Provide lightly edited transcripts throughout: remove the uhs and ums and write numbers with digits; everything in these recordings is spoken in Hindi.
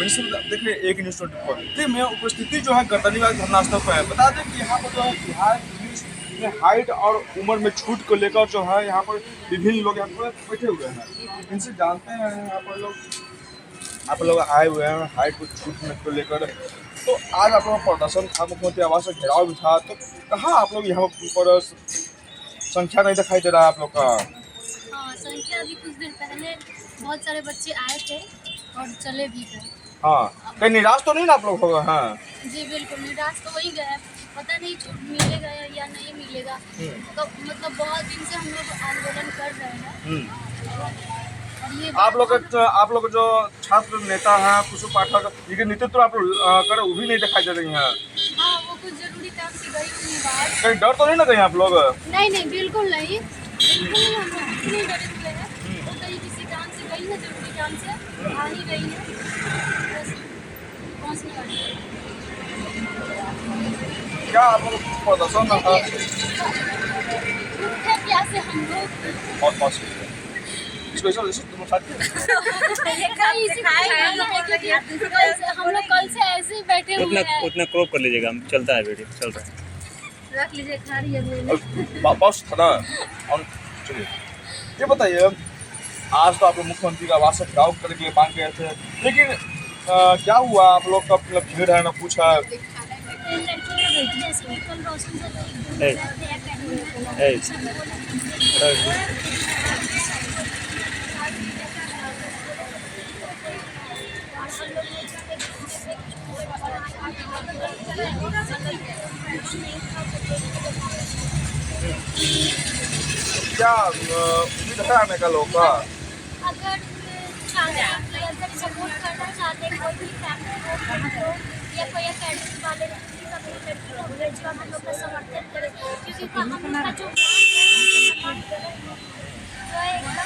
प्रिंसिपल देखिए एक न्यूज़ 24 देखिए मैं उपस्थिति जो है गर्दनीबाग धरनास्थल पर है। बता दें कि यहाँ पर जो है बिहार पुलिस में हाइट और उम्र में छूट को लेकर जो है यहाँ पर विभिन्न लोग यहाँ पर बैठे हुए हैं। इनसे जानते हैं यहाँ पर आप लोग आए हुए हैं हाइट को छूट को लेकर। तो आज आप लोगों का प्रदर्शन था, मुख्यमंत्री आवास का घेराव भी था, तो कहाँ आप लोग यहाँ पर संख्या नहीं दिखाई दे रहा है आप लोग का? हाँ, संख्या अभी कुछ देर पहले बहुत सारे बच्चे आए थे और चले भी गए। हाँ, कहीं निराश तो नहीं ना आप लोग होगा? हाँ जी बिल्कुल, निराश तो वही गए, पता नहीं छूट मिलेगा या नहीं मिलेगा। तो मतलब बहुत दिन से हम लोग आंदोलन कर रहे हैं। आप लोग जो छात्र नेता हैं कुसुम पाठक, जिनके नेतृत्व आप लोग कर वो भी नहीं दिखाई दे रही हैं। हाँ, वो कुछ जरूरी काम से गई हुई बात। कहीं डर तो नहीं ना कहीं आप लोग? नहीं बिल्कुल नहीं, बिल्कुल हम लोग नहीं डरे हुए हैं। वो कहीं किसी काम से गई है, जरूरी काम से आ ही रही है, बस पहुँचने वाली है। क्या आप लोग प्रदर्शन भूखे प्यासे हम लोग स्पेशल तुम साथ हम लोग कल से ऐसे ही बैठे हुए हैं। उतना क्रॉप कर लीजिएगा, चलता है वीडियो चल रहा है। रख लीजिए, खा रही है बस था ना। और चलिए ये बताइए, आज तो आप लोग मुख्यमंत्री का आवास से घेराव करने के लिए मांग गए थे, लेकिन क्या हुआ आप लोग का मतलब भीड़ है ना पूछा? क्या उम्मीद है आने का लोग का? अगर सपोर्ट करना चाहते हैं कोई भी फैमिली हो या कोई अकेडमी वाले जो हम लोग का समर्थन करें, क्योंकि हम लोग का जो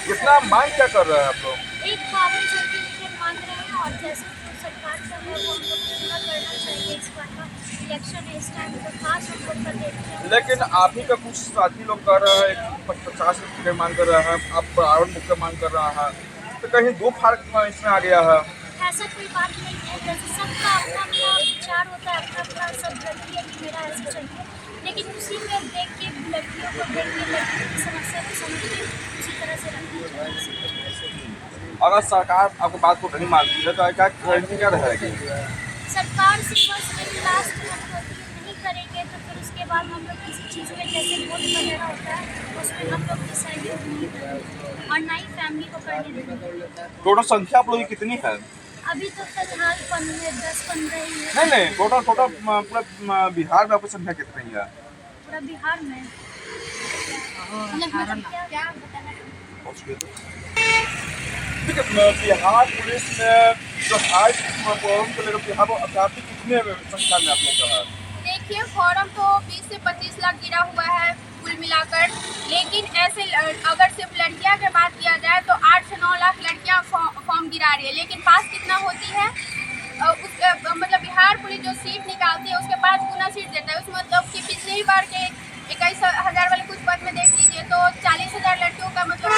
कितना मांग क्या कर रहे हैं आप लोग? एक 52 सर्टिफिकेट मांग रहे हैं और जैसे सरकार का है वो हम लोग पूरा करना चाहिए। इस बार का इलेक्शन है, इस टाइम तो खास हम लोग कर देते हैं। लेकिन आप ही का कुछ साथी लोग कर रहे हैं 50 रुपये मांग कर रहे हैं, आप बराबर मुख्य मांग कर रहा है, तो कहीं दो फर्क इसमें आ गया है। ऐसा कोई बात नहीं है, जैसे सबका अपना अपना विचार होता है, अपना अपना सब जरूरी है कि मेरा ऐसा चाहिए, लेकिन उसी में देख के लड़कियों को देख के लड़कियों की समस्या को समझ के उसी तरह से रखना चाहिए। अगर सरकार आपको बात को नहीं मानती है तो क्या गारंटी क्या रहेगी? सरकार से बस वही लास्ट में हम लोग नहीं करेंगे तो फिर उसके बाद हम लोग किसी चीज़ में जैसे वोट वगैरह होता है उसमें हम लोग की सहयोग नहीं करेंगे और ना ही फैमिली को करने देंगे। टोटल संख्या आप लोगों की कितनी है? अभी तो फिलहाल 10-15 ही है। नहीं टोटल पूरा बिहार में आपकी संख्या कितनी है? पूरा बिहार में मतलब क्या बताना? बिहार पुलिस में जो हाइट को लेकर बिहार अभ्यर्थी कितने संख्या में आप लोग का है? देखिए फॉर्म तो 20 से 25 लाख गिरा हुआ है कुल मिलाकर, लेकिन ऐसे अगर सिर्फ लड़कियां की बात किया जाए तो 8 से 9 लाख लड़कियां फॉर्म गिरा रही है, लेकिन पास कितना होती है मतलब बिहार पुलिस जो सीट निकालती है उसके 5 गुना सीट देता है। उसमें मतलब कि पिछली बार के 21,000 वाले कुछ पद में देख लीजिए तो 40,000 लड़कियों का मतलब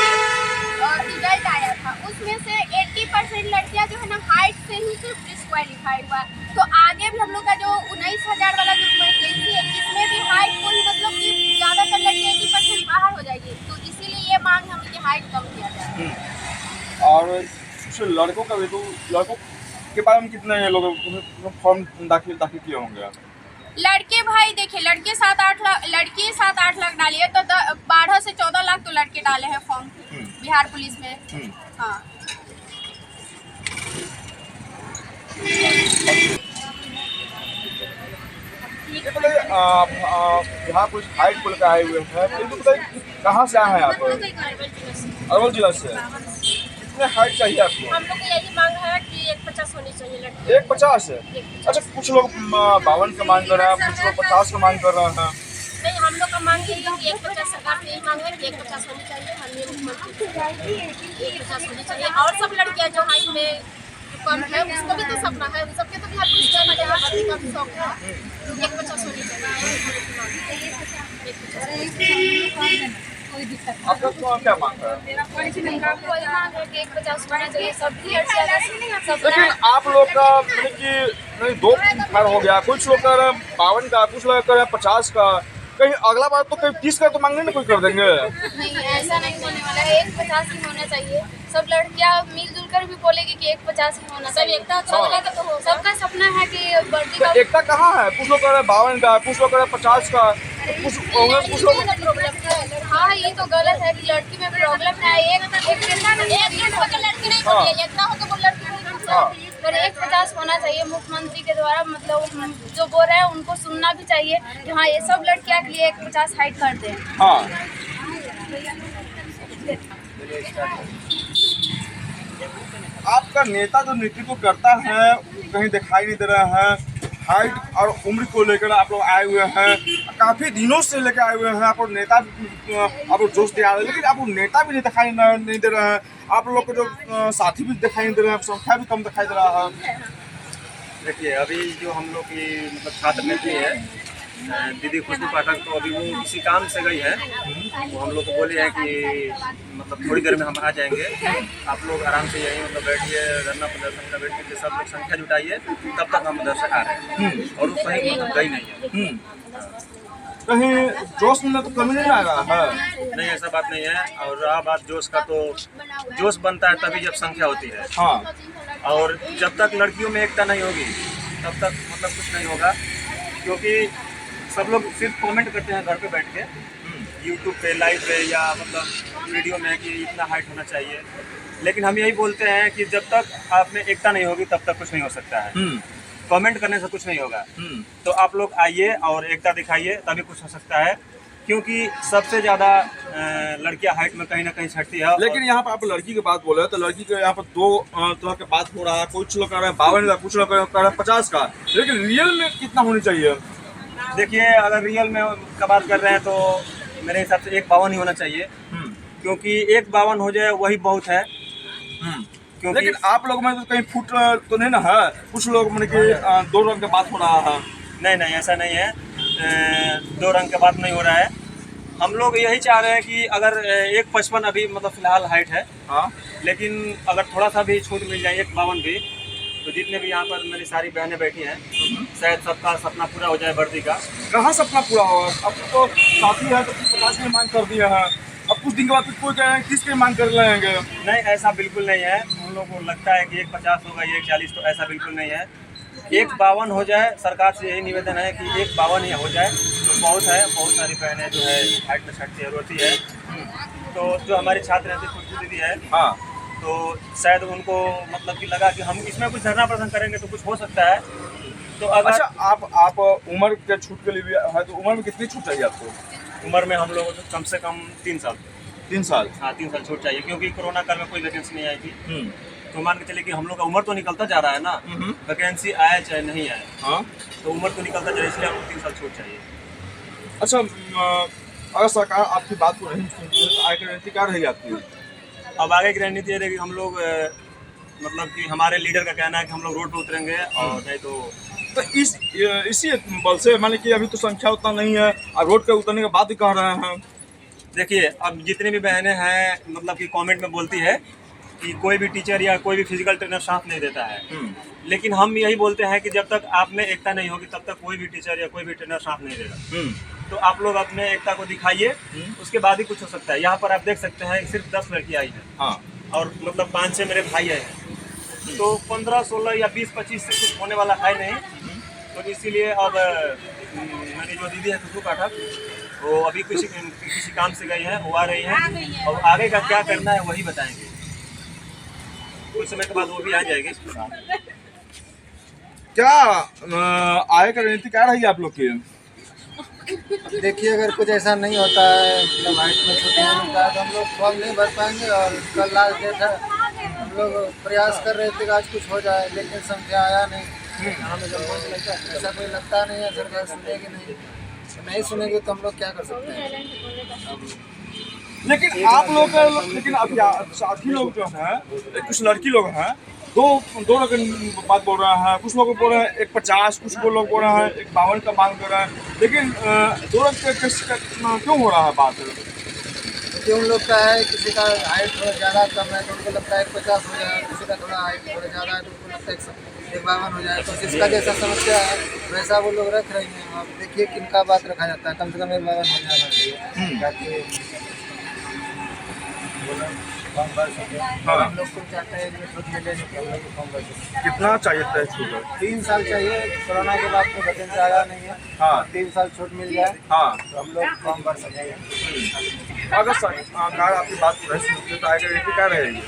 रिजल्ट आया था, उसमें से 80% लड़कियां जो है ना हाइट से ही सिर्फ डिस्क्वालीफाई हुआ। तो आगे भी हम लोग का जो 19,000 वाला जो वैकेंसी है इसमें भी हाइट को ही मतलब कि ज़्यादातर लड़के 80% बाहर हो जाएगी, तो इसीलिए ये मांग हम कि हाइट कम किया जाए। और लड़कों का भी तो लड़कों के बारे में कितने लोग फॉर्म दाखिल किए होंगे? लड़के भाई देखिए लड़के 7-8 लाख डाली है तो 12 से 14 लाख तो लड़के डाले हैं फॉर्म बिहार पुलिस में। हाँ बिहार पुलिस हाइट को लेकर आए हुए हैं, तो बताइए कहाँ से आए हैं आप? अरवल जिला से। कितने हाइट चाहिए आपको? हम लोग को यही मांग है कि 150 होनी चाहिए लड़की। 150? अच्छा, कुछ लोग 52 का मांग कर रहे हैं, कुछ लोग 50 का मांग कर रहे हैं। नहीं, हम लोग का मांग यही है कि 150 सरकार से यही मांग है कि 150 होनी चाहिए, माननीय मुख्यमंत्री 150 होनी चाहिए। और सब लड़कियाँ जो हाइट में कम है उसको भी तो सपना है, सबके तो बिहार पुलिस जाना का भी शौक है। 150 होनी चाहिए। कोई दिक्कत आपका तो क्या मांग है? कोई मांग है कि 150 होना चाहिए सबकी लड़कियां का सब लेकिन आप लोग का मतलब कि नहीं, दो खैर हो गया, कुछ लोग कह रहे हैं 52 का, कुछ लोग कह रहे हैं 50 का, कहीं अगला बार तो कहीं 30 का तो मांगने ना कोई कर देंगे। नहीं, ऐसा नहीं होने वाला है। 150 ही होना चाहिए। सब लड़कियां मिलजुल कर भी बोलेगी कि 150 ही होना चाहिए। सबका सपना है कि वर्दी तो का एकता कहाँ है? कुछ लोग कह रहे हैं 52 का, कुछ लोग कह रहे हैं 50 का, कुछ लोग हाँ, ये तो गलत है कि लड़की में प्रॉब्लम है। एक लड़की नहीं हाँ। इतना हो तो वो लड़की नहीं हाँ। पर 150 होना चाहिए मुख्यमंत्री के द्वारा। मतलब जो बोल रहे हैं उनको सुनना भी चाहिए कि हाँ, ये सब लड़कियां के लिए 150 हाइट कर दें। हाँ। आपका नेता जो नेतृत्व करता है कहीं दिखाई नहीं दे रहा है। हाइट और उम्र को लेकर आप लोग आए हुए हैं, काफी दिनों से लेकर आए हुए हैं। आप लोग नेता आप लोग जोश दिला रहे हैं, लेकिन आप लोग नेता भी नहीं दिखाई नहीं दे रहे हैं। आप लोग को जो साथी भी दिखाई नहीं दे रहे हैं, संख्या भी कम दिखाई दे रहा है। देखिए अभी जो हम लोग की मतलब छात्र नेत्री है दीदी खुशबू पाठक, तो अभी वो किसी काम से गई है। वो हम लोग को बोले हैं कि मतलब थोड़ी देर में हम आ जाएंगे, आप लोग आराम से यहीं मतलब बैठिए, धरना प्रदर्शन का बैठ के सब लोग संख्या जुटाइए, तब तक हम उधर से आ रहे हैं। और वो कहीं मतलब गई नहीं है। कहीं जोश में तो कमी नहीं आ रहा है। नहीं, ऐसा बात नहीं है। और रहा बात जोश का, तो जोश बनता है तभी जब संख्या होती है। हाँ। और जब तक लड़कियों में एकता नहीं होगी तब तक मतलब कुछ नहीं होगा, क्योंकि सब लोग सिर्फ कमेंट करते हैं घर पे बैठ के, यूट्यूब पे लाइव पे या मतलब वीडियो में कि इतना हाइट होना चाहिए। लेकिन हम यही बोलते हैं कि जब तक आप में एकता नहीं होगी तब तक कुछ नहीं हो सकता है। कमेंट करने से कुछ नहीं होगा। तो आप लोग आइए और एकता दिखाइए, तभी कुछ हो सकता है। क्योंकि सबसे ज़्यादा लड़कियां हाइट में कहीं ना कहीं छटती है। लेकिन यहाँ पर आप लड़की की बात बोले तो लड़की के यहाँ पर दो तरह की बात हो रहा है। कुछ लोग कह रहे हैं 52 का, कुछ लोग कह रहे हैं 50 का, लेकिन रियल में कितना होनी चाहिए? देखिए अगर रियल में का बात कर रहे हैं तो मेरे हिसाब से 152 ही होना चाहिए, क्योंकि 152 हो जाए वही बहुत है। क्योंकि लेकिन आप लोग में तो कहीं फुट तो नहीं ना है? कुछ लोग मतलब कि 2 रंग की बात हो रहा है। नहीं, ऐसा नहीं है। 2 रंग का बात नहीं हो रहा है। हम लोग यही चाह रहे हैं कि अगर 155 अभी मतलब फिलहाल हाइट है, हाँ, लेकिन अगर थोड़ा सा भी छूट मिल जाए 152 भी, तो जितने भी यहाँ पर मेरी सारी बहनें बैठी हैं शायद सबका सपना पूरा हो जाए वर्दी का। कहाँ सपना पूरा होगा? अब तो साथी है तो 50 की मांग कर दिए हैं, अब कुछ दिन के बाद फिर कोई कह रहे हैं 30 की मांग कर लेंगे। नहीं, ऐसा बिल्कुल नहीं है। हम लोग को लगता है कि 150 होगा, 140, तो ऐसा बिल्कुल नहीं है। 152 हो जाए। सरकार से यही निवेदन है कि 152 ही हो जाए तो बहुत है। बहुत सारी बहनें जो है हाइट में छटती है, रोती है। तो जो हमारी छात्र हैं खुशबू दीदी है, हाँ, तो शायद उनको मतलब कि लगा कि हम इसमें कुछ धरना प्रदर्शन करेंगे तो कुछ हो सकता है। तो अगर अच्छा, आप उम्र के छूट के लिए भी है तो उम्र में कितनी छूट चाहिए आपको? उम्र में हम लोगों को कम से कम 3 साल। 3 साल? हाँ, 3 साल छूट चाहिए, क्योंकि कोरोना काल में कोई वैकेंसी नहीं आई थी। तो मान के चलिए कि हम लोग का उम्र तो निकलता जा रहा है ना, वैकेंसी आए चाहे नहीं आए, हाँ, तो उम्र तो निकलता जा रहा है, इसलिए हमको 3 साल छूट चाहिए। अच्छा, अगर सरकार आपकी बात को नहीं सुनती है तो आगे की रणनीति क्या रहेगी आपकी? अब आगे की रणनीति ये रहेगी, हम लोग मतलब कि हमारे लीडर का कहना है कि हम लोग रोड पर उतरेंगे, और नहीं तो इसी बल से मान लीजिए अभी तो संख्या उतना नहीं है और रोड पे उतरने के बाद ही कह रहे हैं। देखिए अब जितनी भी बहनें हैं मतलब कि कमेंट में बोलती है कि कोई भी टीचर या कोई भी फिजिकल ट्रेनर साथ नहीं देता है, लेकिन हम यही बोलते हैं कि जब तक आप में एकता नहीं होगी तब तक कोई भी टीचर या कोई भी ट्रेनर साथ नहीं देगा। तो आप लोग अपने एकता को दिखाइए, उसके बाद ही कुछ हो सकता है। यहाँ पर आप देख सकते हैं सिर्फ 10 लड़की आई हैं, हाँ, और मतलब 5-6 मेरे भाई आए हैं, तो 15-16 या 20-25 से कुछ होने वाला है नहीं। तो इसीलिए अब मेरी जो दीदी है खुशबू पाठक, वो अभी किसी काम से गई हैं, वो आ रही हैं, और आगे का क्या करना है वही बताएंगे। कुछ समय के बाद वो भी आ जाएगी। क्या आगे का रणनीति क्या रहेगी आप लोग की? देखिए अगर कुछ ऐसा नहीं होता है, मतलब हाइट में छुट्टी नहीं मिलता है, तो हम लोग फॉर्म नहीं भर पाएंगे। और कल लास्ट डेट है, हम लोग प्रयास कर रहे थे कि आज कुछ हो जाए, लेकिन संख्या आया नहीं। हमें ऐसा कोई लगता नहीं है सरकार सुनेगी नहीं, नहीं सुनेगी तो हम लोग क्या कर सकते हैं। लेकिन आप लोग लेकिन अभी साथी लोग जो हैं, कुछ लड़की लोग हैं, दो लोग बात बोल रहे हैं। कुछ लोग बोल रहे हैं 150, कुछ लोग बोल रहे हैं 152 का मांग कर रहे हैं। लेकिन 2 रंग क्यों हो रहा है बात? क्योंकि उन लोग का है, किसी का हाइट थोड़ा ज़्यादा कम है तो उनको लगता है 50 हो जाए, किसी का थोड़ा हाइट थोड़ा ज़्यादा है तो उनको लगता है 51 हो जाए। तो जिसका जैसा समस्या है वैसा वो लोग रख रहे हैं। अब देखिए किनका बात रखा जाता है, कम से कम 51 हो जाना चाहिए ताकि फॉर्म भर सके। हाँ। हम लोग को चाहते हैं कि छूट मिले नहीं, हम लोग को फॉर्म भर सके। कितना चाहिए तय छूट? 3 साल चाहिए, कोरोना के बाद तो वैकेंसी आया नहीं है। हाँ। 3 साल छूट मिल जाए हाँ, तो हम लोग फॉर्म भर सकेंगे। अगर सरकार आपकी बात को नहीं सुनती तो आगे नीति क्या रहेगी?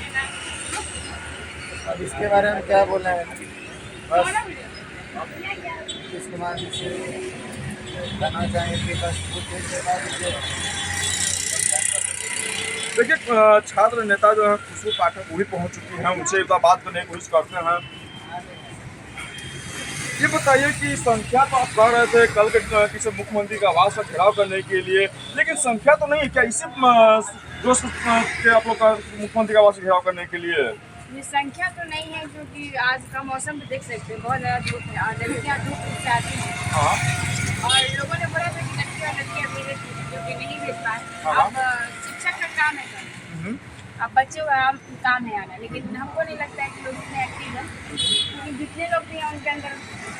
अब इसके बारे में क्या बोले हैं, बस इसके माध्यम से कहना चाहेंगे कि बस कुछ दिन के बाद देखिए, छात्र नेता जो है खुशबू पाठक वो भी पहुंच चुकी हैं, उनसे एक बार बात करने की कोशिश करते हैं। ये बताइए कि संख्या तो आप कह रहे थे कल के किसी मुख्यमंत्री का आवास का घेराव करने के लिए, लेकिन संख्या तो नहीं है क्या इसी जोश के आप लोग का मुख्यमंत्री का आवास का घेराव करने के लिए? ये संख्या तो नहीं है, क्योंकि आज का मौसम तो देख सकते हैं, बहुत ज़्यादा धूप है और लड़कियाँ धूप से आती हैं। हाँ। और लोगों ने बोला था कि लड़कियाँ भेजे, जो कि नहीं भेज पाए। हाँ। अब शिक्षक का काम है करना, अब बच्चों का काम है आना, लेकिन हमको नहीं लगता है कि लोग इतने एक्टिव हैं, क्योंकि जितने लोग भी हैं उनके अंदर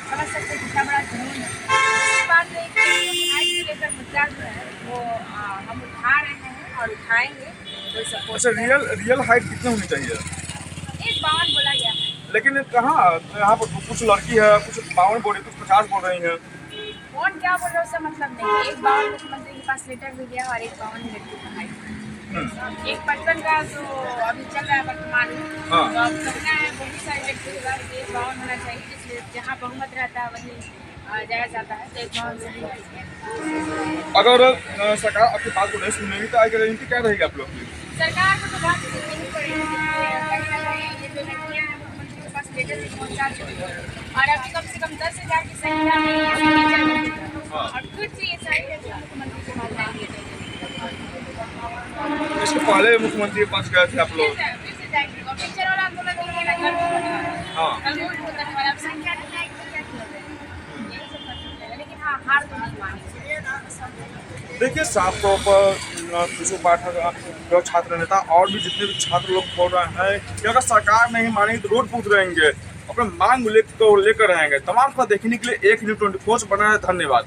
समझ सकते हैं कितना बड़ा जुनून है। इसके बाद में हाइट को लेकर मुद्दा जो है वो हम उठा रहे हैं और उठाएंगे। कोई अच्छा, सपोर्ट रियल हाइट कितनी होनी चाहिए? 152 बोला गया है। लेकिन कहाँ यहाँ पर कुछ लड़की है, कुछ 52 बोल रही, कुछ 50 बोल रही हैं। कौन क्या बोल रहा है उससे मतलब नहीं है। 152 मुख्यमंत्री के पास लेटर भी गया और 152 लड़की का हाइट, 155 का तो अभी चल रहा है वर्तमान में। हाँ। तो अब करना है बहुत सारी लड़की के बाद 152 होना चाहिए, जिससे जहाँ बहुमत रहता है वहीं जाया जाता है। तो 152 से नहीं चाहिए। अगर सरकार आपकी बात को नहीं सुनेगी तो आगे रणनीति क्या रहेगी आप लोग की? सरकार को तो बात सुननी पड़ेगी। कहीं ना कहीं ये जो लड़कियाँ हैं मुख्यमंत्री के पास लेटर भी पहुँचा चुकी है और अभी कम से कम 10,000 की संख्या में ये नहीं चल रही है। और फिर से ये सारी लड़कियाँ मुख्यमंत्री के पास जाएंगे। इसके पहले मुख्यमंत्री के पास गए थे आप लोग? फिर से जाएंगे और पिक्चर वाला आंदोलन नहीं है ना, कल होने वाला है। हाँ। कल वोट होने वाला है। अब संख्या नहीं आएगी तो क्या किया जाएगा? यही सब कर सकते हैं, लेकिन हाँ, हार तो नहीं मानेंगे। देखिए, साफ तौर पर खुशबू पाठक जो छात्र नेता और भी जितने भी छात्र लोग बोल रहे हैं कि अगर सरकार नहीं मानेगी तो रोड पर उतरेंगे, अपने मांग को लेकर रहेंगे। तमाम को देखने के लिए एक न्यूज़ 24 बना है। धन्यवाद।